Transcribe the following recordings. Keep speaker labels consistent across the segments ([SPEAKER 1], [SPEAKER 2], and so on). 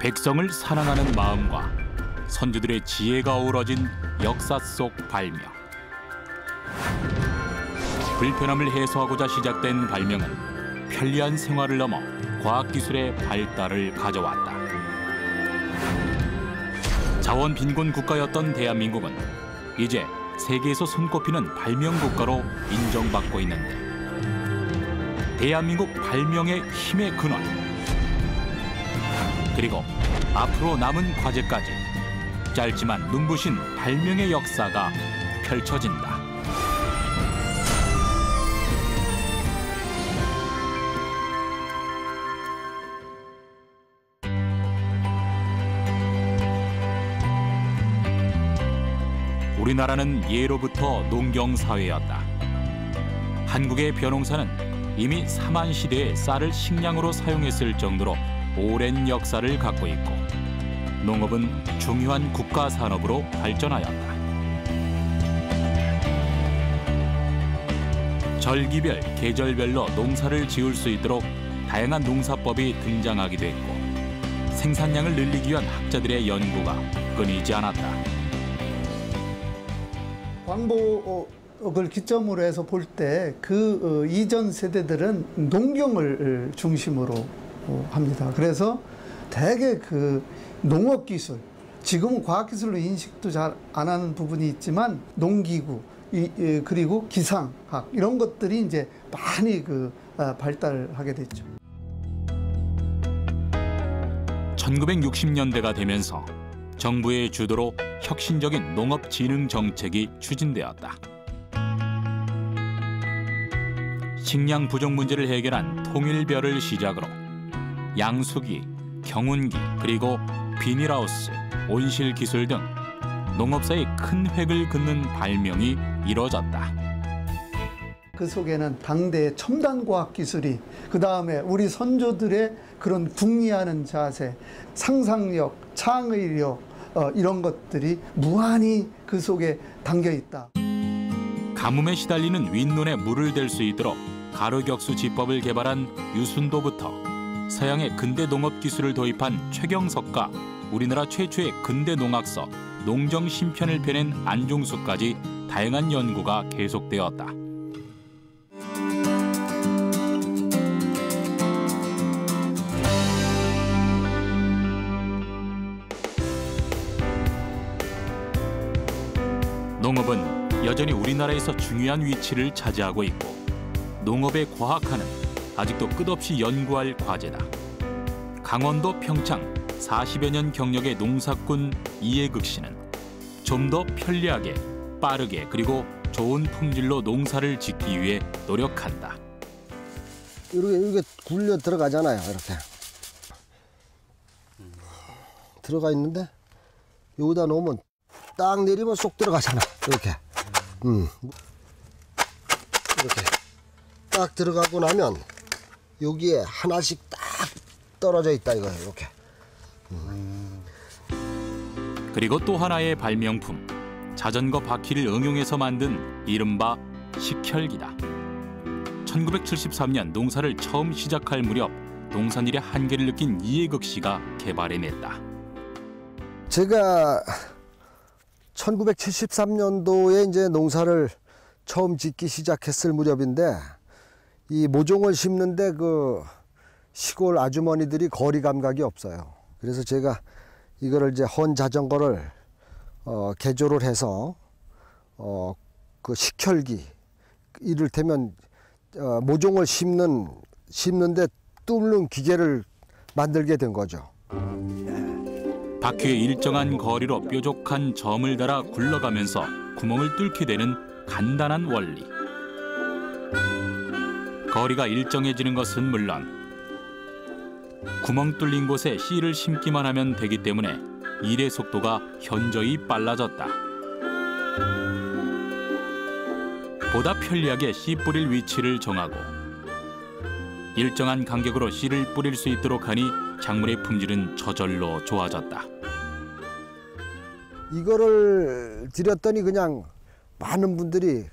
[SPEAKER 1] 백성을 사랑하는 마음과 선조들의 지혜가 어우러진 역사 속 발명. 불편함을 해소하고자 시작된 발명은 편리한 생활을 넘어 과학기술의 발달을 가져왔다. 자원 빈곤 국가였던 대한민국은 이제 세계에서 손꼽히는 발명 국가로 인정받고 있는데, 대한민국 발명의 힘의 근원, 그리고 앞으로 남은 과제까지 짧지만 눈부신 발명의 역사가 펼쳐진다. 우리나라는 예로부터 농경사회였다. 한국의 벼농사는 이미 삼한시대에 쌀을 식량으로 사용했을 정도로 오랜 역사를 갖고 있고, 농업은 중요한 국가산업으로 발전하였다. 절기별, 계절별로 농사를 지을 수 있도록 다양한 농사법이 등장하기도 했고, 생산량을 늘리기 위한 학자들의 연구가 끊이지 않았다.
[SPEAKER 2] 광복을 기점으로 해서 볼 때 그 이전 세대들은 농경을 중심으로 합니다. 그래서 대개 그 농업기술, 지금은 과학기술로 인식도 잘 안 하는 부분이 있지만 농기구, 그리고 기상학 이런 것들이 이제 많이 발달하게 됐죠.
[SPEAKER 1] 1960년대가 되면서 정부의 주도로 혁신적인 농업진흥 정책이 추진되었다. 식량 부족 문제를 해결한 통일별을 시작으로 양수기, 경운기, 그리고 비닐하우스, 온실 기술 등 농업사에 큰 획을 긋는 발명이 이뤄졌다.
[SPEAKER 2] 그 속에는 당대의 첨단 과학 기술이, 그 다음에 우리 선조들의 그런 궁리하는 자세, 상상력, 창의력, 이런 것들이 무한히 그 속에 담겨 있다.
[SPEAKER 1] 가뭄에 시달리는 윗눈에 물을 댈 수 있도록 가로격수 지법을 개발한 유순도부터 서양의 근대 농업 기술을 도입한 최경석과 우리나라 최초의 근대 농학서 농정심편을 펴낸 안중수까지 다양한 연구가 계속되었다. 농업은 여전히 우리나라에서 중요한 위치를 차지하고 있고, 농업의 과학화는 아직도 끝없이 연구할 과제다. 강원도 평창 40여 년 경력의 농사꾼 이해극 씨는 좀 더 편리하게, 빠르게, 그리고 좋은 품질로 농사를 짓기 위해 노력한다.
[SPEAKER 3] 이렇게 굴려 들어가잖아요. 이렇게 들어가 있는데 여기다 놓으면 딱 내리면 쏙 들어가잖아. 이렇게 이렇게 딱 들어가고 나면 여기에 하나씩 딱 떨어져 있다 이거예요. 이렇게.
[SPEAKER 1] 그리고 또 하나의 발명품, 자전거 바퀴를 응용해서 만든 이른바 식혈기다. 1973년 농사를 처음 시작할 무렵 농산일의 한계를 느낀 이해극 씨가 개발해냈다.
[SPEAKER 3] 제가 1973년도에 이제 농사를 처음 짓기 시작했을 무렵인데, 이 모종을 심는데 그 시골 아주머니들이 거리 감각이 없어요. 그래서 제가 이거를 이제 헌 자전거를 개조를 해서 그 식혈기, 이를테면 모종을 심는데 뚫는 기계를 만들게 된 거죠.
[SPEAKER 1] 바퀴의 일정한 거리로 뾰족한 점을 달아 굴러가면서 구멍을 뚫게 되는 간단한 원리. 거리가 일정해지는 것은 물론 구멍 뚫린 곳에 씨를 심기만 하면 되기 때문에 일의 속도가 현저히 빨라졌다. 보다 편리하게 씨 뿌릴 위치를 정하고 일정한 간격으로 씨를 뿌릴 수 있도록 하니 작물의 품질은 저절로 좋아졌다.
[SPEAKER 3] 이거를 드렸더니 그냥 많은 분들이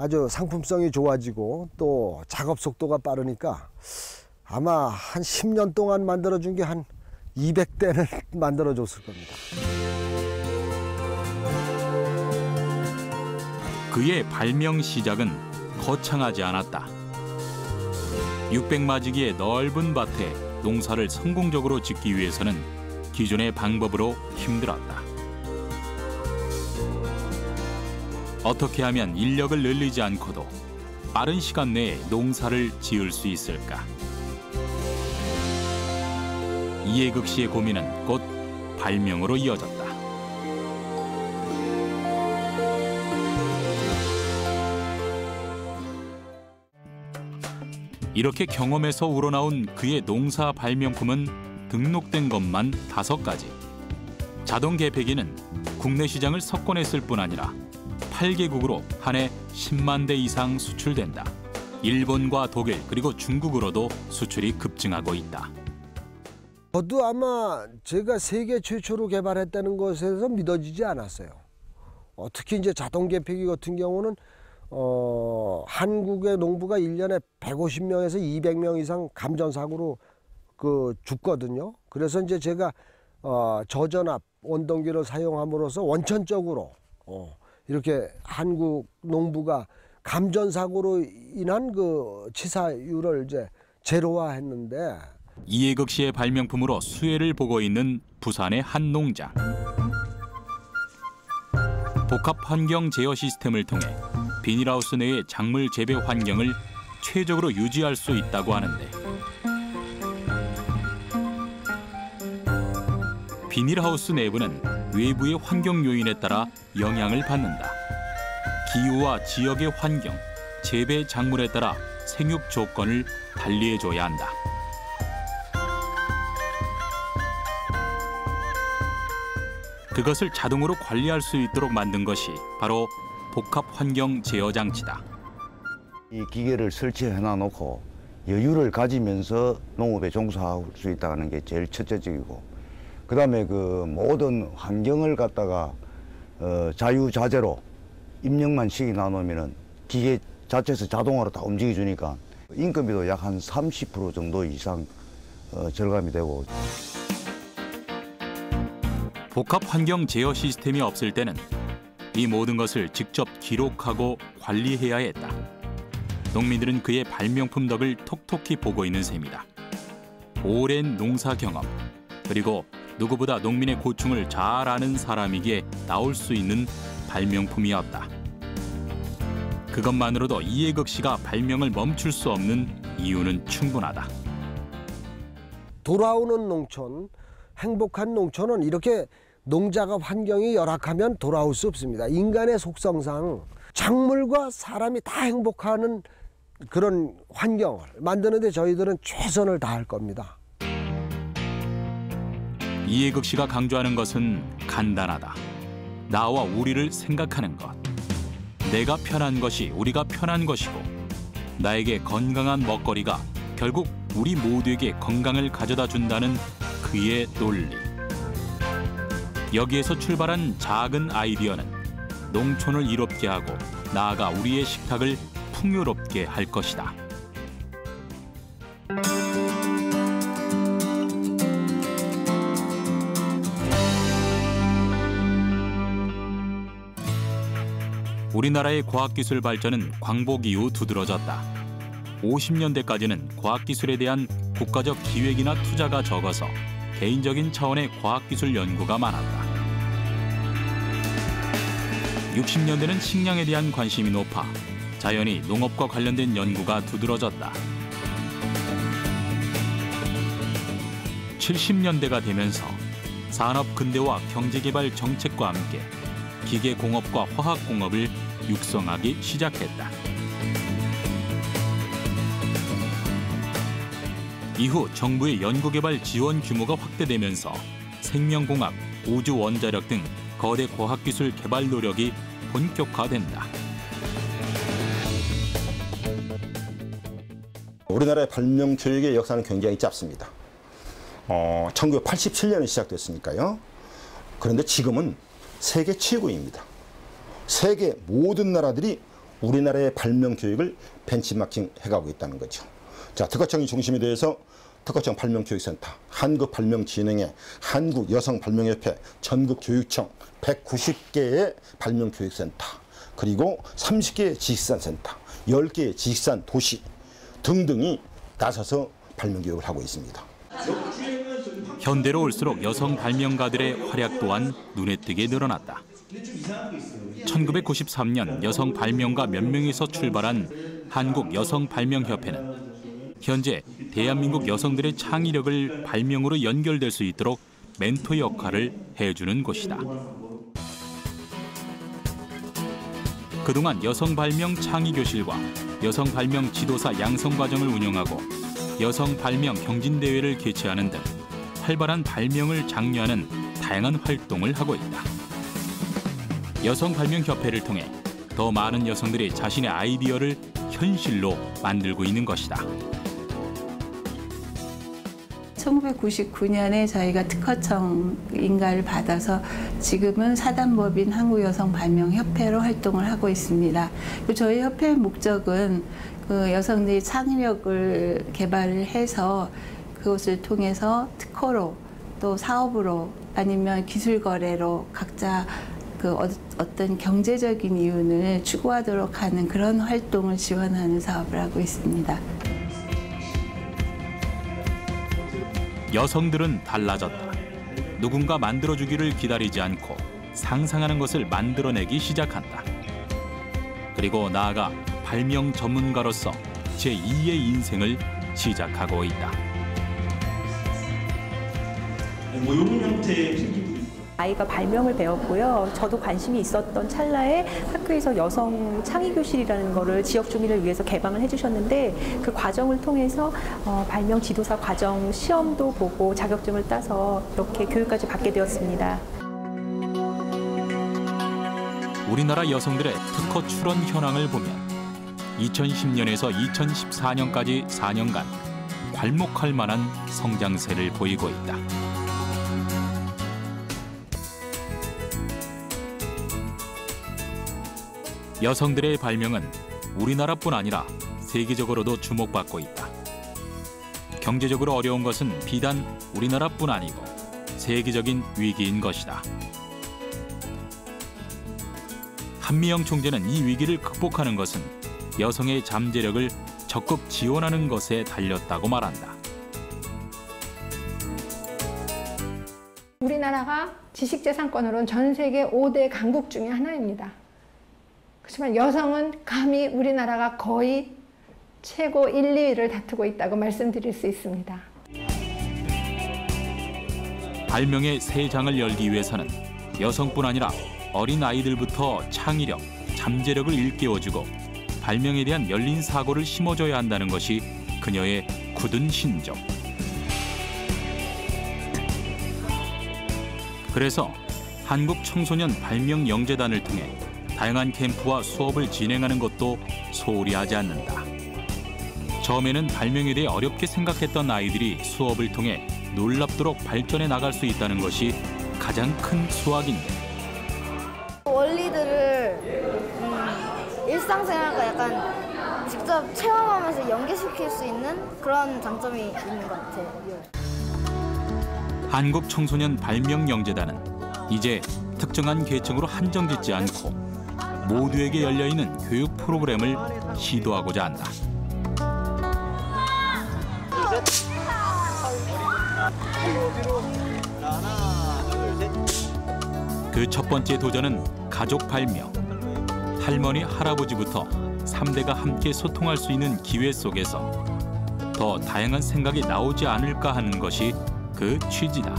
[SPEAKER 3] 아주 상품성이 좋아지고 또 작업 속도가 빠르니까 아마 한 10년 동안 만들어준 게 한 200대는 만들어줬을 겁니다.
[SPEAKER 1] 그의 발명 시작은 거창하지 않았다. 600마지기의 넓은 밭에 농사를 성공적으로 짓기 위해서는 기존의 방법으로 힘들었다. 어떻게 하면 인력을 늘리지 않고도 빠른 시간 내에 농사를 지을 수 있을까? 이해극 씨의 고민은 곧 발명으로 이어졌다. 이렇게 경험에서 우러나온 그의 농사 발명품은 등록된 것만 5가지. 자동 개폐기는 국내 시장을 석권했을 뿐 아니라 8개국으로 한 해 10만 대 이상 수출된다. 일본과 독일 그리고 중국으로도 수출이 급증하고 있다.
[SPEAKER 3] 저도 아마 제가 세계 최초로 개발했다는 것에서 믿어지지 않았어요. 특히 이제 자동 개폐기 같은 경우는 한국의 농부가 1년에 150명에서 200명 이상 감전사고로 죽거든요. 그래서 이제 제가 저전압 원동기를 사용함으로써 원천적으로 이렇게 한국 농부가 감전사고로 인한 그 치사율을 이제 제로화했는데,
[SPEAKER 1] 이해극 씨의 발명품으로 수혜를 보고 있는 부산의 한 농장. 복합 환경 제어 시스템을 통해 비닐하우스 내의 작물 재배 환경을 최적으로 유지할 수 있다고 하는데, 비닐하우스 내부는 외부의 환경 요인에 따라 영향을 받는다. 기후와 지역의 환경, 재배 작물에 따라 생육 조건을 달리해줘야 한다. 그것을 자동으로 관리할 수 있도록 만든 것이 바로 복합 환경 제어 장치다.
[SPEAKER 4] 이 기계를 설치해 놔놓고 여유를 가지면서 농업에 종사할 수 있다는 게 제일 첫째적이고, 그다음에 그 모든 환경을 갖다가 자유자재로 입력만 시키 놔놓으면은 기계 자체에서 자동으로 다 움직여 주니까 인건비도 약 한 30% 정도 이상 절감이 되고.
[SPEAKER 1] 복합 환경 제어 시스템이 없을 때는 이 모든 것을 직접 기록하고 관리해야 했다. 농민들은 그의 발명품 덕을 톡톡히 보고 있는 셈이다. 오랜 농사 경험, 그리고 누구보다 농민의 고충을 잘 아는 사람이기에 나올 수 있는 발명품이었다. 그것만으로도 이해극 씨가 발명을 멈출 수 없는 이유는 충분하다.
[SPEAKER 3] 돌아오는 농촌, 행복한 농촌은 이렇게 농자가 환경이 열악하면 돌아올 수 없습니다. 인간의 속성상 작물과 사람이 다 행복하는 그런 환경을 만드는데 저희들은 최선을 다할 겁니다.
[SPEAKER 1] 이해극 씨가 강조하는 것은 간단하다. 나와 우리를 생각하는 것. 내가 편한 것이 우리가 편한 것이고, 나에게 건강한 먹거리가 결국 우리 모두에게 건강을 가져다 준다는 그의 논리. 여기에서 출발한 작은 아이디어는 농촌을 이롭게 하고 나아가 우리의 식탁을 풍요롭게 할 것이다. 우리나라의 과학기술 발전은 광복 이후 두드러졌다. 50년대까지는 과학기술에 대한 국가적 기획이나 투자가 적어서 개인적인 차원의 과학기술 연구가 많았다. 60년대는 식량에 대한 관심이 높아 자연히 농업과 관련된 연구가 두드러졌다. 70년대가 되면서 산업 근대화 경제개발 정책과 함께 기계공업과 화학공업을 육성하기 시작했다. 이후 정부의 연구개발 지원 규모가 확대되면서 생명공학, 우주원자력 등 거대 과학기술 개발 노력이 본격화된다.
[SPEAKER 5] 우리나라의 발명 교육의 역사는 굉장히 짧습니다. 1987년에 시작됐으니까요. 그런데 지금은 세계 최고입니다. 세계 모든 나라들이 우리나라의 발명 교육을 벤치마킹 해가고 있다는 거죠. 자, 특허청이 중심이 돼서 특허청 발명교육센터, 한국발명진흥회, 한국여성발명협회, 전국교육청, 190개의 발명교육센터, 그리고 30개의 지식산센터, 10개의 지식산 도시 등등이 나서서 발명교육을 하고 있습니다.
[SPEAKER 1] 현대로 올수록 여성 발명가들의 활약 또한 눈에 띄게 늘어났다. 1993년 여성 발명가 몇 명에서 출발한 한국여성발명협회는 현재 대한민국 여성들의 창의력을 발명으로 연결될 수 있도록 멘토 역할을 해주는 곳이다. 그동안 여성발명 창의교실과 여성발명 지도사 양성과정을 운영하고 여성발명 경진대회를 개최하는 등 활발한 발명을 장려하는 다양한 활동을 하고 있다. 여성발명협회를 통해 더 많은 여성들이 자신의 아이디어를 현실로 만들고 있는 것이다.
[SPEAKER 6] 1999년에 저희가 특허청 인가를 받아서 지금은 사단법인 한국여성발명협회로 활동을 하고 있습니다. 저희 협회의 목적은 그 여성들이 창의력을 개발을 해서 그것을 통해서 특허로 또 사업으로 아니면 기술 거래로 각자 그 어떤 경제적인 이윤을 추구하도록 하는 그런 활동을 지원하는 사업을 하고 있습니다.
[SPEAKER 1] 여성들은 달라졌다. 누군가 만들어주기를 기다리지 않고 상상하는 것을 만들어내기 시작한다. 그리고 나아가 발명 전문가로서 제2의 인생을 시작하고 있다.
[SPEAKER 7] 뭐 이런 형태의
[SPEAKER 8] 아이가 발명을 배웠고요. 저도 관심이 있었던 찰나에 학교에서 여성 창의교실이라는 거를 지역 주민을 위해서 개방을 해주셨는데 그 과정을 통해서 발명 지도사 과정 시험도 보고 자격증을 따서 이렇게 교육까지 받게 되었습니다.
[SPEAKER 1] 우리나라 여성들의 특허 출원 현황을 보면 2010년에서 2014년까지 4년간 괄목할 만한 성장세를 보이고 있다. 여성들의 발명은 우리나라뿐 아니라 세계적으로도 주목받고 있다. 경제적으로 어려운 것은 비단 우리나라뿐 아니고 세계적인 위기인 것이다. 한미영 총재는 이 위기를 극복하는 것은 여성의 잠재력을 적극 지원하는 것에 달렸다고 말한다.
[SPEAKER 9] 우리나라가 지식재산권으로는 전 세계 5대 강국 중에 하나입니다. 그렇지만 여성은 감히 우리나라가 거의 최고 1, 2위를 다투고 있다고 말씀드릴 수 있습니다.
[SPEAKER 1] 발명의 새 장을 열기 위해서는 여성뿐 아니라 어린 아이들부터 창의력, 잠재력을 일깨워주고 발명에 대한 열린 사고를 심어줘야 한다는 것이 그녀의 굳은 신조. 그래서 한국청소년발명영재단을 통해 다양한 캠프와 수업을 진행하는 것도 소홀히 하지 않는다. 처음에는 발명에 대해 어렵게 생각했던 아이들이 수업을 통해 놀랍도록 발전해 나갈 수 있다는 것이 가장 큰 수확인데.
[SPEAKER 10] 원리들을 일상생활과 약간 직접 체험하면서 연계시킬 수 있는 그런 장점이 있는 것 같아요.
[SPEAKER 1] 한국청소년발명영재단은 이제 특정한 계층으로 한정짓지 않고 모두에게 열려있는 교육 프로그램을 시도하고자 한다. 그 첫 번째 도전은 가족 발명. 할머니, 할아버지부터 3대가 함께 소통할 수 있는 기회 속에서 더 다양한 생각이 나오지 않을까 하는 것이 그 취지다.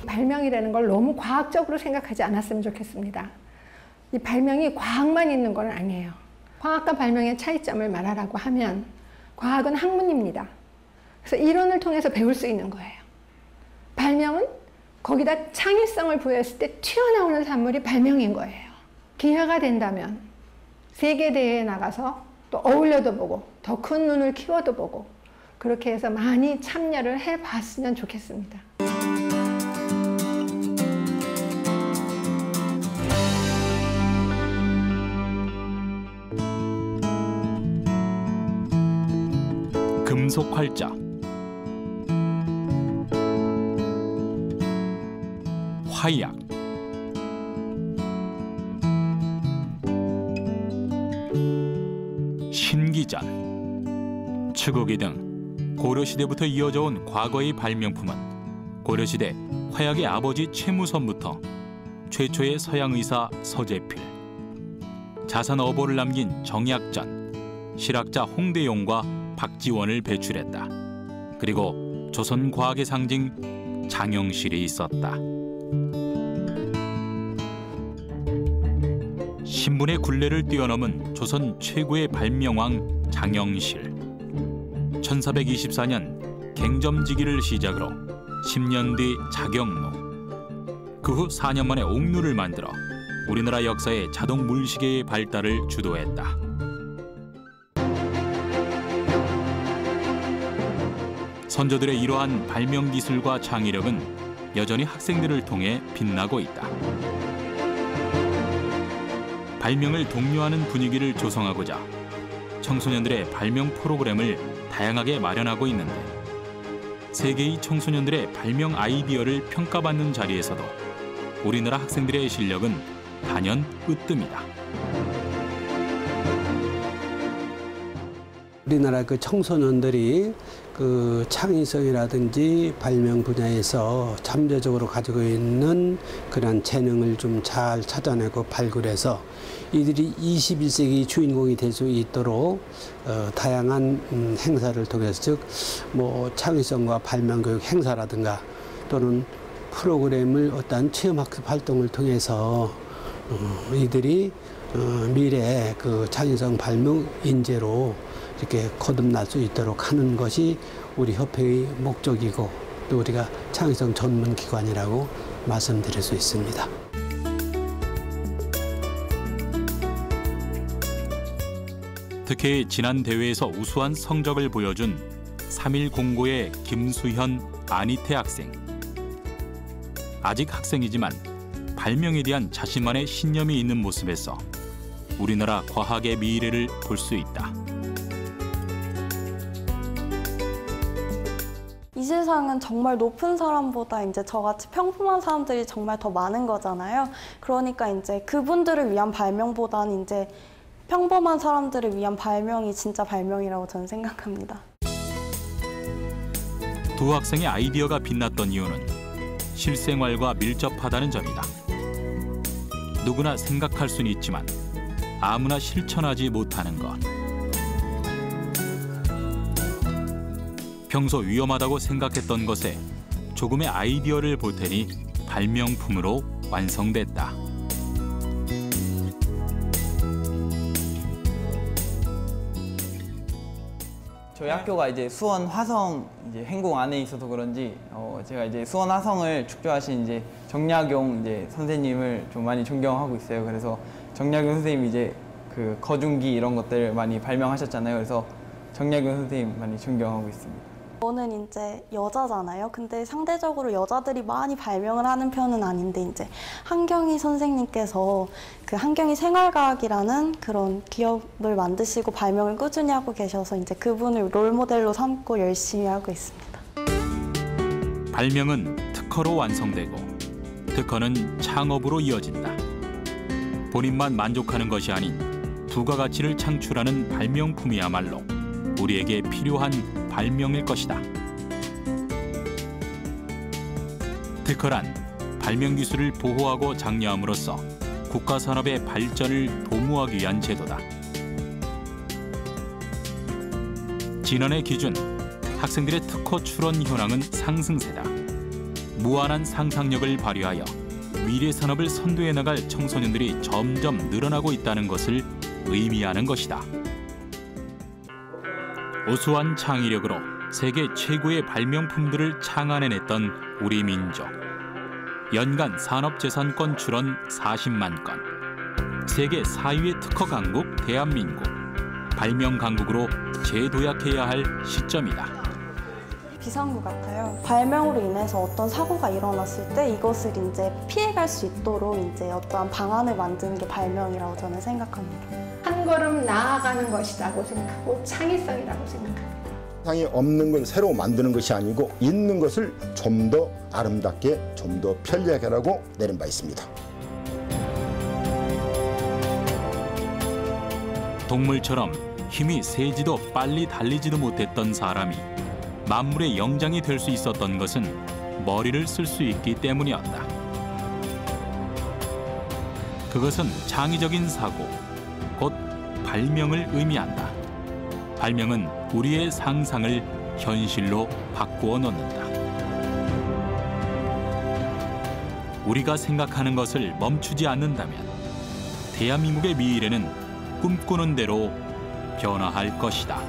[SPEAKER 9] 발명이라는 걸 너무 과학적으로 생각하지 않았으면 좋겠습니다. 이 발명이 과학만 있는 건 아니에요. 과학과 발명의 차이점을 말하라고 하면 과학은 학문입니다. 그래서 이론을 통해서 배울 수 있는 거예요. 발명은 거기다 창의성을 부여했을 때 튀어나오는 산물이 발명인 거예요. 기회가 된다면 세계대회에 나가서 또 어울려도 보고 더 큰 눈을 키워도 보고 그렇게 해서 많이 참여를 해봤으면 좋겠습니다.
[SPEAKER 1] 금속 활자, 화약, 신기전, 추구기 등 고려시대부터 이어져온 과거의 발명품은 고려시대 화약의 아버지 최무선부터 최초의 서양 의사 서재필, 자선 어보를 남긴 정약전, 실학자 홍대용과 박지원을 배출했다. 그리고 조선 과학의 상징 장영실이 있었다. 신분의 굴레를 뛰어넘은 조선 최고의 발명왕 장영실. 1424년 갱점지기를 시작으로 10년 뒤 자경로, 그 후 4년 만에 옥루를 만들어 우리나라 역사의 자동 물시계의 발달을 주도했다. 선조들의 이러한 발명 기술과 창의력은 여전히 학생들을 통해 빛나고 있다. 발명을 독려하는 분위기를 조성하고자 청소년들의 발명 프로그램을 다양하게 마련하고 있는데, 세계의 청소년들의 발명 아이디어를 평가받는 자리에서도 우리나라 학생들의 실력은 단연 으뜸이다.
[SPEAKER 11] 우리나라 그 청소년들이 그 창의성이라든지 발명 분야에서 잠재적으로 가지고 있는 그런 재능을 좀 잘 찾아내고 발굴해서 이들이 21세기 주인공이 될 수 있도록 다양한 행사를 통해서, 즉 뭐 창의성과 발명 교육 행사라든가 또는 프로그램을 어떤 체험학습 활동을 통해서 이들이 미래의 그 창의성 발명 인재로 이렇게 거듭날 수 있도록 하는 것이 우리 협회의 목적이고, 또 우리가 창의성 전문 기관이라고 말씀드릴 수 있습니다.
[SPEAKER 1] 특히 지난 대회에서 우수한 성적을 보여준 3.1공고의 김수현, 안희태 학생. 아직 학생이지만 발명에 대한 자신만의 신념이 있는 모습에서 우리나라 과학의 미래를 볼 수 있다.
[SPEAKER 12] 이 세상은 정말 높은 사람보다 이제 저같이 평범한 사람들이 정말 더 많은 거잖아요. 그러니까 이제 그분들을 위한 발명보다는 이제 평범한 사람들을 위한 발명이 진짜 발명이라고 저는 생각합니다.
[SPEAKER 1] 두 학생의 아이디어가 빛났던 이유는 실생활과 밀접하다는 점이다. 누구나 생각할 수는 있지만 아무나 실천하지 못하는 것. 평소 위험하다고 생각했던 것에 조금의 아이디어를 보태니 발명품으로 완성됐다.
[SPEAKER 13] 저희 학교가 이제 수원 화성 이제 행궁 안에 있어서 그런지 제가 이제 수원 화성을 축조하신 이제 정약용 이제 선생님을 좀 많이 존경하고 있어요. 그래서 정약용 선생님이 이제 그 거중기 이런 것들 많이 발명하셨잖아요. 그래서 정약용 선생님 많이 존경하고 있습니다.
[SPEAKER 12] 저는 이제 여자잖아요. 근데 상대적으로 여자들이 많이 발명을 하는 편은 아닌데, 이제 한경희 선생님께서 그 한경희 생활과학이라는 그런 기업을 만드시고 발명을 꾸준히 하고 계셔서 이제 그분을 롤모델로 삼고 열심히 하고 있습니다.
[SPEAKER 1] 발명은 특허로 완성되고 특허는 창업으로 이어진다. 본인만 만족하는 것이 아닌 부가가치를 창출하는 발명품이야말로 우리에게 필요한 발명일 것이다. 특허란 발명 기술을 보호하고 장려함으로써 국가 산업의 발전을 도모하기 위한 제도다. 진원의 기준, 학생들의 특허 출원 현황은 상승세다. 무한한 상상력을 발휘하여 미래 산업을 선도해 나갈 청소년들이 점점 늘어나고 있다는 것을 의미하는 것이다. 우수한 창의력으로 세계 최고의 발명품들을 창안해냈던 우리 민족. 연간 산업재산권 출원 40만 건. 세계 4위의 특허 강국 대한민국. 발명 강국으로 재도약해야 할 시점이다.
[SPEAKER 12] 비상구 같아요. 발명으로 인해서 어떤 사고가 일어났을 때 이것을 이제 피해갈 수 있도록 이제 어떠한 방안을 만드는 게 발명이라고 저는 생각합니다.
[SPEAKER 9] 한 걸음 나아가는 것이라고 생각하고 창의성이라고 생각합니다.
[SPEAKER 5] 세상에 없는 걸 새로 만드는 것이 아니고 있는 것을 좀 더 아름답게, 좀 더 편리하게 하라고 내린 바 있습니다.
[SPEAKER 1] 동물처럼 힘이 세지도 빨리 달리지도 못했던 사람이 만물의 영장이 될 수 있었던 것은 머리를 쓸 수 있기 때문이었다. 그것은 창의적인 사고, 곧 발명을 의미한다. 발명은 우리의 상상을 현실로 바꾸어 놓는다. 우리가 생각하는 것을 멈추지 않는다면 대한민국의 미래는 꿈꾸는 대로 변화할 것이다.